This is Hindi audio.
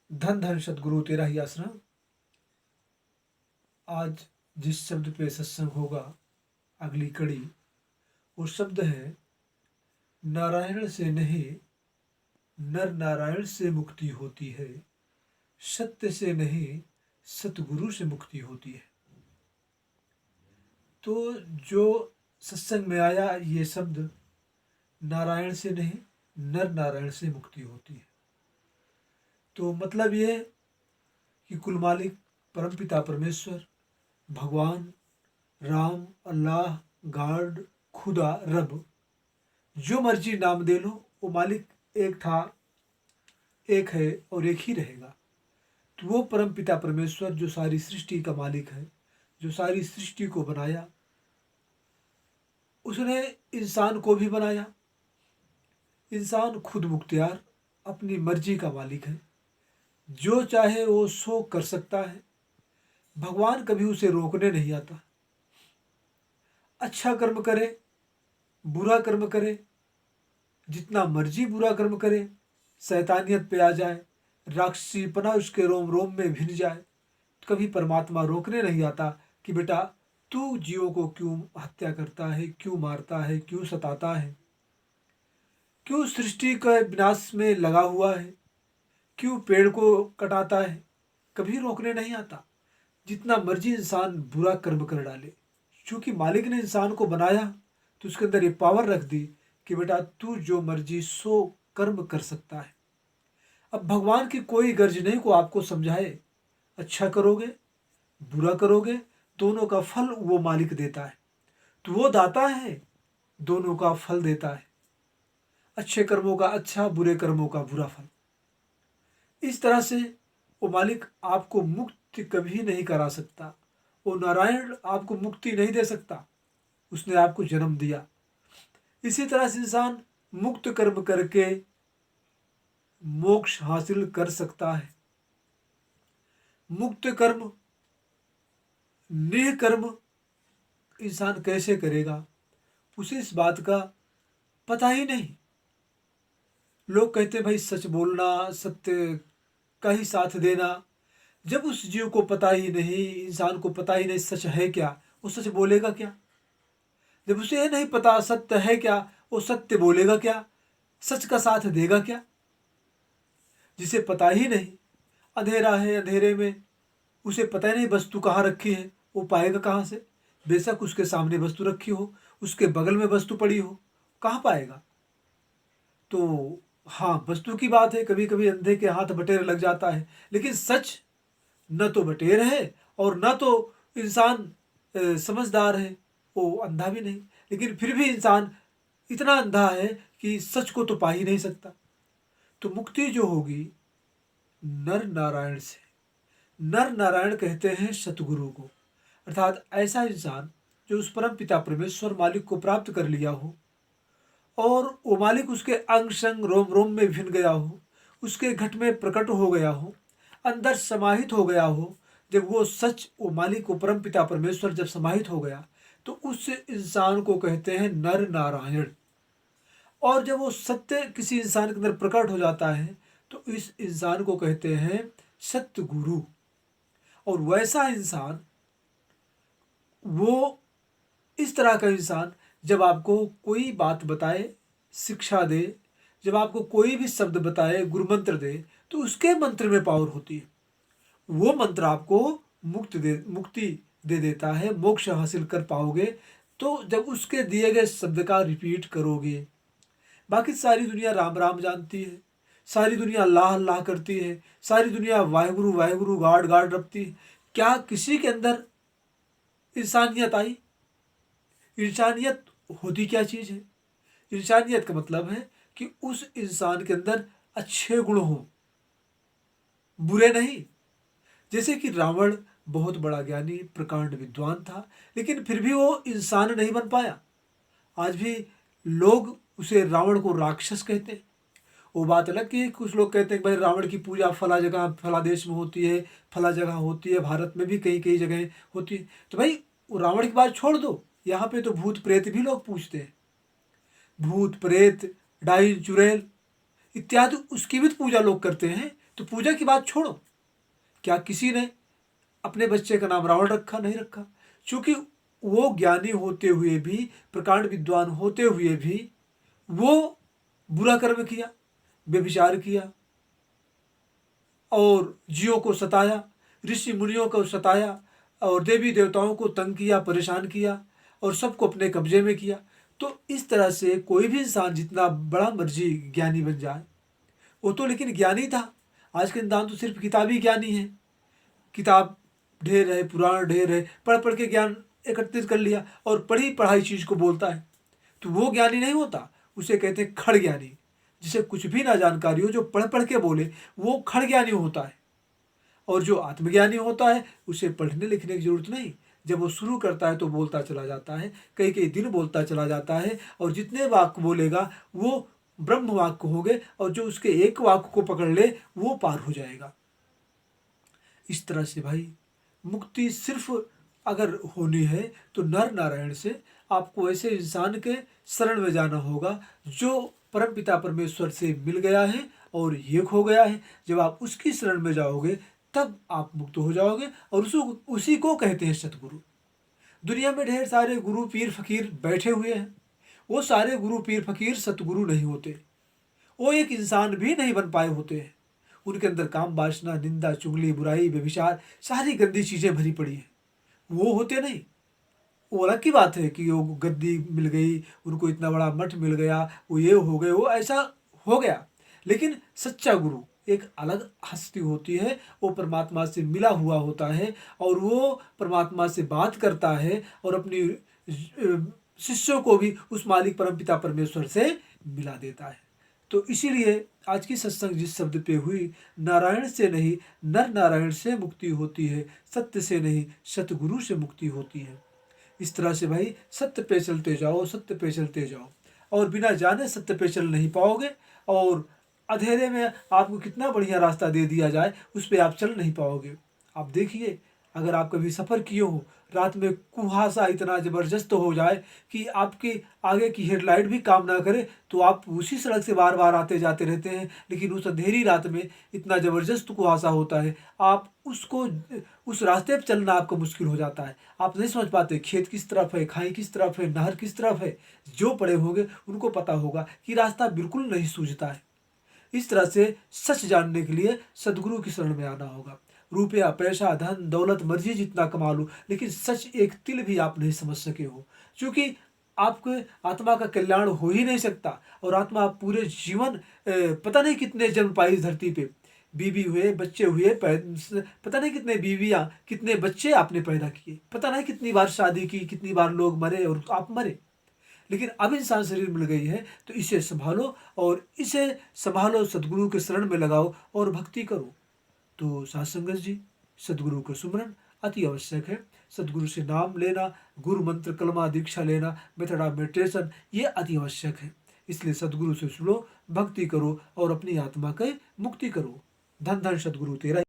धन धन सतगुरु तेरा ही आसरा। आज जिस शब्द पे सत्संग होगा, अगली कड़ी, वो शब्द है नारायण से नहीं, नर नारायण से मुक्ति होती है, सत्य से नहीं सतगुरु से मुक्ति होती है। तो जो सत्संग में आया ये शब्द, नारायण से नहीं नर नारायण से मुक्ति होती है, तो मतलब ये कि कुल मालिक परमपिता परमेश्वर भगवान राम, अल्लाह, गॉड, खुदा, रब, जो मर्जी नाम दे लो, वो मालिक एक था, एक है और एक ही रहेगा। तो वो परमपिता परमेश्वर जो सारी सृष्टि का मालिक है, जो सारी सृष्टि को बनाया, उसने इंसान को भी बनाया। इंसान खुद मुख्तियार अपनी मर्जी का मालिक है, जो चाहे वो सो कर सकता है। भगवान कभी उसे रोकने नहीं आता। अच्छा कर्म करे, बुरा कर्म करे, जितना मर्जी बुरा कर्म करे, शैतानियत पे आ जाए, राक्षसीपना उसके रोम रोम में भिन जाए, तो कभी परमात्मा रोकने नहीं आता कि बेटा तू जीवों को क्यों हत्या करता है, क्यों मारता है, क्यों सताता है, क्यों सृष्टि के विनाश में लगा हुआ है, क्यों पेड़ को कटाता है। कभी रोकने नहीं आता। जितना मर्जी इंसान बुरा कर्म कर डाले, क्योंकि मालिक ने इंसान को बनाया तो उसके अंदर ये पावर रख दी कि बेटा तू जो मर्जी सो कर्म कर सकता है। अब भगवान की कोई गर्ज नहीं को आपको समझाए। अच्छा करोगे, बुरा करोगे, दोनों का फल वो मालिक देता है। तो वो दाता है, दोनों का फल देता है। अच्छे कर्मों का अच्छा, बुरे कर्मों का बुरा फल। इस तरह से वो मालिक आपको मुक्ति कभी नहीं करा सकता। वो नारायण आपको मुक्ति नहीं दे सकता। उसने आपको जन्म दिया। इसी तरह से इंसान मुक्त कर्म करके मोक्ष हासिल कर सकता है। मुक्त कर्म, निष्कर्म इंसान कैसे करेगा, उसे इस बात का पता ही नहीं। लोग कहते हैं भाई सच बोलना, सत्य का ही साथ देना। जब उस जीव को पता ही नहीं, इंसान को पता ही नहीं सच है क्या, वो सच बोलेगा क्या। जब उसे ये नहीं पता सत्य है क्या, वो सत्य बोलेगा क्या, सच का साथ देगा क्या। जिसे पता ही नहीं, अंधेरा है, अंधेरे में उसे पता ही नहीं वस्तु कहाँ रखी है, वो पाएगा कहाँ से। बेशक उसके सामने वस्तु रखी हो, उसके बगल में वस्तु पड़ी हो, कहाँ पाएगा। तो हाँ, वस्तु की बात है, कभी कभी अंधे के हाथ बटेर लग जाता है, लेकिन सच न तो बटेर है और न तो इंसान समझदार है, वो अंधा भी नहीं। लेकिन फिर भी इंसान इतना अंधा है कि सच को तो पा ही नहीं सकता। तो मुक्ति जो होगी नर नारायण से। नर नारायण कहते हैं सतगुरु को, अर्थात ऐसा इंसान जो उस परम पिता परमेश्वर मालिक को प्राप्त कर लिया हो और वो मालिक उसके अंग संग रोम रोम में भिन गया हो, उसके घट में प्रकट हो गया हो, अंदर समाहित हो गया हो। जब वो सच, वो मालिक को परम पिता परमेश्वर जब समाहित हो गया, तो उस इंसान को कहते हैं नर नारायण। और जब वो सत्य किसी इंसान के अंदर प्रकट हो जाता है, तो इस इंसान को कहते हैं सत्य गुरु। और वैसा इंसान, वो इस तरह का इंसान जब आपको कोई बात बताए, शिक्षा दे, जब आपको कोई भी शब्द बताए, गुरु मंत्र दे, तो उसके मंत्र में पावर होती है। वो मंत्र आपको मुक्ति दे देता है, मोक्ष हासिल कर पाओगे तो जब उसके दिए गए शब्द का रिपीट करोगे। बाकी सारी दुनिया राम राम जानती है, सारी दुनिया अल्लाह अल्लाह करती है, सारी दुनिया वाहेगुरु वाहेगुरु गाड गाड रखती है। क्या किसी के अंदर इंसानियत आई? इंसानियत होती क्या चीज़ है? इंसानियत का मतलब है कि उस इंसान के अंदर अच्छे गुण हों, बुरे नहीं। जैसे कि रावण बहुत बड़ा ज्ञानी प्रकांड विद्वान था, लेकिन फिर भी वो इंसान नहीं बन पाया। आज भी लोग उसे रावण को राक्षस कहते हैं। वो बात अलग कि कुछ लोग कहते हैं कि भाई रावण की पूजा फला जगह फला देश में होती है, फला जगह होती है, भारत में भी कई कई जगह होती है। तो भाई वो रावण की बात छोड़ दो, यहाँ पे तो भूत प्रेत भी लोग पूछते हैं। भूत प्रेत, डाइन चुड़ैल इत्यादि उसकी भी तो पूजा लोग करते हैं। तो पूजा की बात छोड़ो, क्या किसी ने अपने बच्चे का नाम रावण रखा? नहीं रखा। क्योंकि वो ज्ञानी होते हुए भी, प्रकांड विद्वान होते हुए भी वो बुरा कर्म किया, व्यभिचार किया और जीवों को सताया, ऋषि मुनियों को सताया और देवी देवताओं को तंग किया, परेशान किया और सबको अपने कब्जे में किया। तो इस तरह से कोई भी इंसान जितना बड़ा मर्जी ज्ञानी बन जाए, वो तो लेकिन ज्ञानी था। आज के इंसान तो सिर्फ किताबी ज्ञानी है, किताब ढेर है, पुराण ढेर है, पढ़ पढ़ के ज्ञान एकत्रित कर लिया और पढ़ी पढ़ाई चीज़ को बोलता है, तो वो ज्ञानी नहीं होता। उसे कहते हैं खड़ ज्ञानी। जिसे कुछ भी ना जानकारी हो, जो पढ़ पढ़ के बोले, वो खड़ ज्ञानी होता है। और जो आत्मज्ञानी होता है उसे पढ़ने लिखने की जरूरत नहीं, जब वो शुरू करता है तो बोलता चला जाता है, कई कई दिन बोलता चला जाता है और जितने वाक्य बोलेगा वो ब्रह्म वाक्य होंगे और जो उसके एक वाक्य को पकड़ ले वो पार हो जाएगा। इस तरह से भाई मुक्ति सिर्फ अगर होनी है तो नर नारायण से आपको ऐसे इंसान के शरण में जाना होगा जो परमपिता परमेश्वर से मिल गया है और एक हो गया है। जब आप उसकी शरण में जाओगे तब आप मुक्त हो जाओगे और उसी को कहते हैं सतगुरु। दुनिया में ढेर सारे गुरु पीर फकीर बैठे हुए हैं, वो सारे गुरु पीर फकीर सतगुरु नहीं होते, वो एक इंसान भी नहीं बन पाए होते हैं। उनके अंदर काम वासना, निंदा, चुगली, बुराई, व्यभिचार, सारी गंदी चीज़ें भरी पड़ी हैं, वो होते नहीं। वो अलग की बात है कि वो गद्दी मिल गई, उनको इतना बड़ा मठ मिल गया, वो ये हो गए, वो ऐसा हो गया। लेकिन सच्चा गुरु एक अलग हस्ती होती है, वो परमात्मा से मिला हुआ होता है और वो परमात्मा से बात करता है और अपनी शिष्यों को भी उस मालिक परमपिता परमेश्वर से मिला देता है। तो इसीलिए आज की सत्संग जिस शब्द पे हुई, नारायण से नहीं नर नारायण से मुक्ति होती है, सत्य से नहीं सतगुरु से मुक्ति होती है। इस तरह से भाई सत्य पे चलते जाओ, सत्य पे चलते जाओ और बिना जाने सत्य पे चल नहीं पाओगे और अंधेरे में आपको कितना बढ़िया रास्ता दे दिया जाए उस पर आप चल नहीं पाओगे। आप देखिए, अगर आप कभी सफ़र किए हो, रात में कुहासा इतना ज़बरदस्त हो जाए कि आपके आगे की हेडलाइट भी काम ना करे तो आप उसी सड़क से बार बार आते जाते रहते हैं, लेकिन उस अंधेरी रात में इतना ज़बरदस्त कुहासा होता है, आप उसको उस रास्ते पर चलना आपको मुश्किल हो जाता है। आप नहीं समझ पाते खेत किस तरफ है, खाई किस तरफ है, नहर किस तरफ है। जो पड़े होंगे उनको पता होगा कि रास्ता बिल्कुल नहीं सूझता है। इस तरह से सच जानने के लिए सदगुरु की शरण में आना होगा। रुपया, पैसा, धन दौलत मर्जी जितना कमा लो, लेकिन सच एक तिल भी आप नहीं समझ सके हो, क्योंकि आपके आत्मा का कल्याण हो ही नहीं सकता। और आत्मा पूरे जीवन पता नहीं कितने जन्म पाई इस धरती पे, बीवी हुए, बच्चे हुए, पता नहीं कितने बीवियाँ, कितने बच्चे आपने पैदा किए, पता नहीं कितनी बार शादी की, कितनी बार लोग मरे और आप मरे, लेकिन अब इंसान शरीर मिल गई है तो इसे संभालो और इसे संभालो, सदगुरु के शरण में लगाओ और भक्ति करो। तो साथ संगत जी, सदगुरु का सुमरन अति आवश्यक है। सदगुरु से नाम लेना, गुरु मंत्र, कलमा, दीक्षा लेना, मेथड ऑफ मेडिटेशन, ये अति आवश्यक है। इसलिए सदगुरु से सुनो, भक्ति करो और अपनी आत्मा की मुक्ति करो। धन धन सदगुरु तेरा।